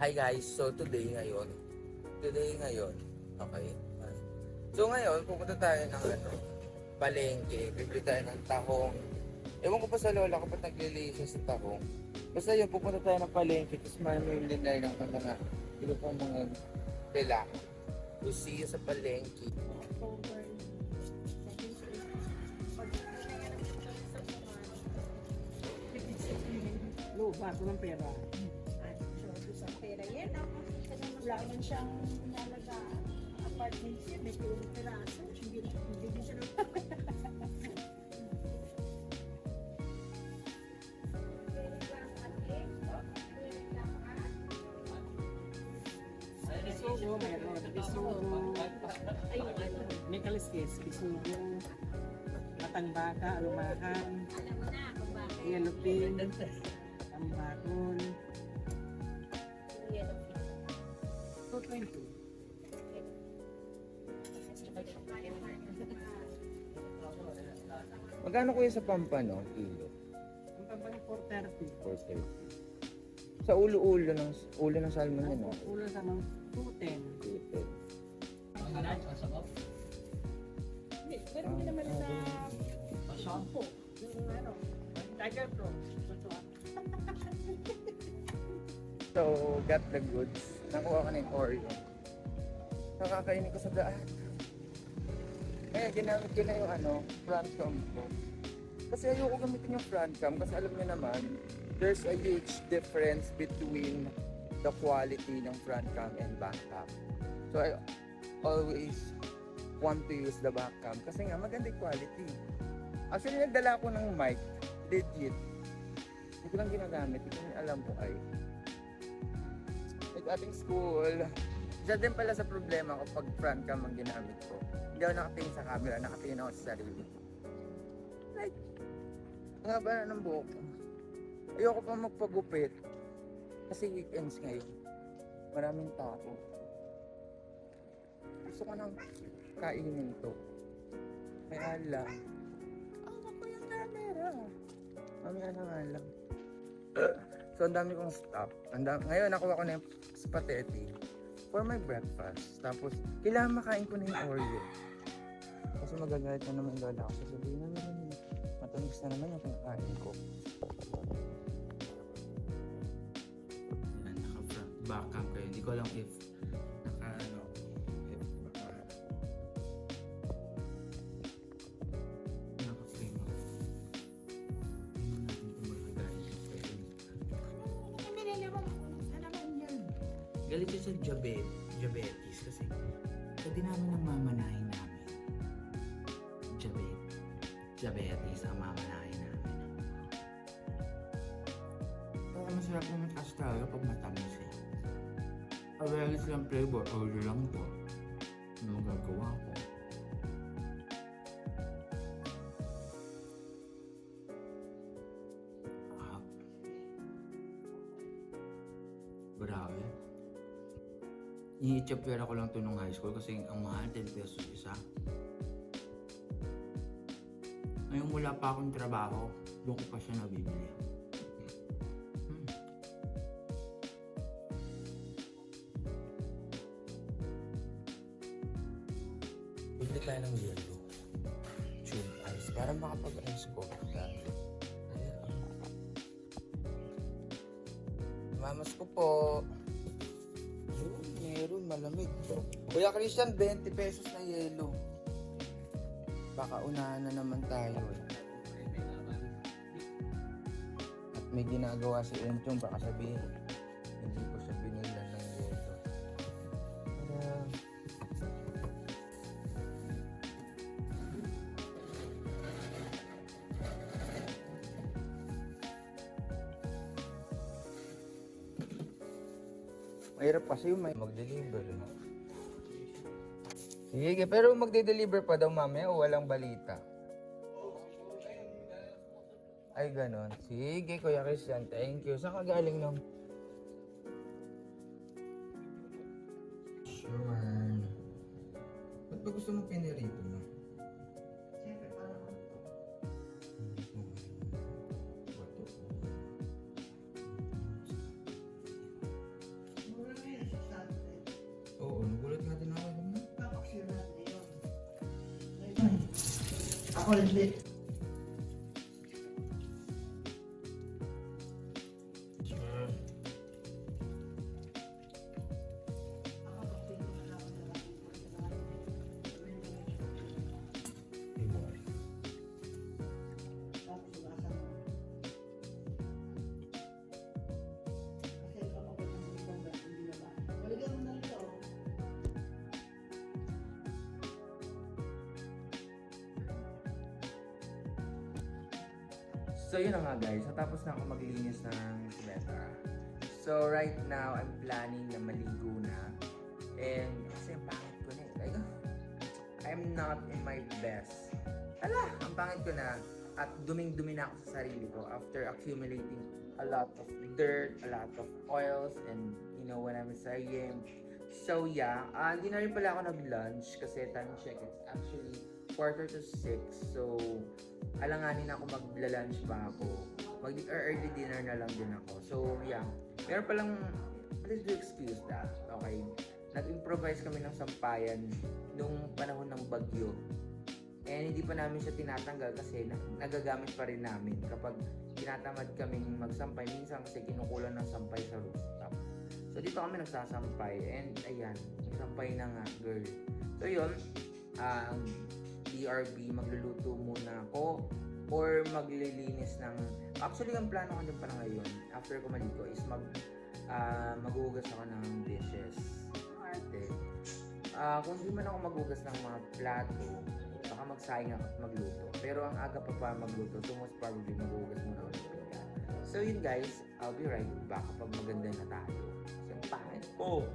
Hi guys, so today ngayon, okay. So ngayon, pupunta tayo ng palengke, bibili tayo ng tahong. Ewan ko pa sa lola ko ba't naglilihi siya sa tahong. Basta yun, pupunta tayo ng palengke, tapos mamimili tayo ng mga, iba pang mga tela. We'll see you sa palengke. No, bago ng pera. Sa pera yan, wala naman siyang nalaga apartment siya, may tulong peraso, hindi siya Bisugo, meron. Bisugo. May kaliskis. Bisugo. Matangbaka, alumahan. alam mo na kung bakit. Yellow pin. Tambakol. Yellow pin. 220. Magkano kuya sa pampano, kilo? Ang tambang 430. 430. Sa ulo ng salmon yun, no? Ulo sa mga 210. Good. Hindi, pero hindi naman na shampoo. Yung ano, Tiger Pro. So, got the goods. Nakuha ko na yung Oreo. Nakakainin ko sa daan. Kaya ginamit ko na yung front cam ko. Kasi ayoko gamitin yung front cam kasi alam niyo naman, there's a huge difference between the quality ng front cam and back cam. So I always want to use the back cam kasi nga maganda yung quality. Actually, nagdala ko ng mic, legit. Hindi ko lang ginagamit, hindi ko alam ko ay. Like ating school, isa din pala sa problema ko pag front cam ang ginamit ko. Hindi ako nakatingin sa camera, nakatingin ako sa sarili. Like, ang haba na ng buhok ko. Ayoko pa magpagupit. Kasi weekends ngayon. Maraming tao. Gusto ko nang kainin to. Kaya lang. Ako yung camera. Mamaya na nga lang. So, ang dami kong stop. Ngayon, nakuha ko na yung spaghetti for my breakfast. Tapos, kailangan makain ko na yung Oreo. Kasi magagalit na naman yung lola ko. Sasabihin na naman, matamis na naman yung kinakain ko. Yan, naka-front back cam kayo. Hindi ko alam if naka-frame ako. Tingnan natin kung magagalit ko kayo. Galit siya sa diabetes kasi pwede namin ang mamanahin namin. Diabetes ang mamanahin namin. Kaya masarap yung astraga pag matamis eh. Awareness lang flavor, order lang po. Ano gagawa ko? Grabe. I-chapwera ko lang to nung high school kasi ang mahal, 10 pesos isa. Ngayon wala pa akong trabaho, doon ko pa siya nabibili. Bibili tayo ng yellow. Tube ice para makapag-ice ko. Mamas ko po. Meron, malamig. Kuya Christian, 20 pesos na yelo. Baka unahan na naman tayo eh. At may ginagawa si Enchong, baka sabihin, hindi ko siya binilan ng yelo. Mahirap kasi yung may mag-deliver. Sige, pero magde-deliver pa daw mamaya o walang balita? Ay, ganon. Sige, Kuya Christian. Thank you. Saan ka galing nung? Sure. Ba't ba gusto mo pinirito mo? Siyempre, parang Ako hindi. So yun na nga guys, natapos na ako maglinis ng kubeta. So right now, I'm planning na maligo na. And kasi ang pangit ko na eh. Like, I'm not in my best. Ala, ang pangit ko na. At duming-dumi na ako sa sarili ko after accumulating a lot of dirt, a lot of oils, and you know what I'm saying. So yeah, hindi na rin pala ako nag-lunch kasi time check, it's actually 5:45. So alanganin ako magla-lunch pa ako. Early dinner na lang din ako. So yeah, meron palang let's do excuse that. Okay. Nag-improvise kami ng sampayan nung panahon ng bagyo. And hindi pa namin siya tinatanggal kasi nagagamit pa rin namin kapag tinatamad kaming magsampay. Minsan kasi kinukulan ng sampay sa rooftop. So dito kami nagsasampay and ayan, nagsampay na nga girl. So yun, BRB, magluluto muna ako or maglilinis ng... Actually, ang plano ko din pala ngayon, after ko maligo, is maghuhugas ako ng dishes. Arte. Kung di man ako maghugas ng mga plato, baka magsayang ako at magluto. Pero ang aga pa magluto, so most probably maghuhugas muna ako ng pinggan. So yun guys, I'll be right back kapag maganda na tayo. So, pangit ko!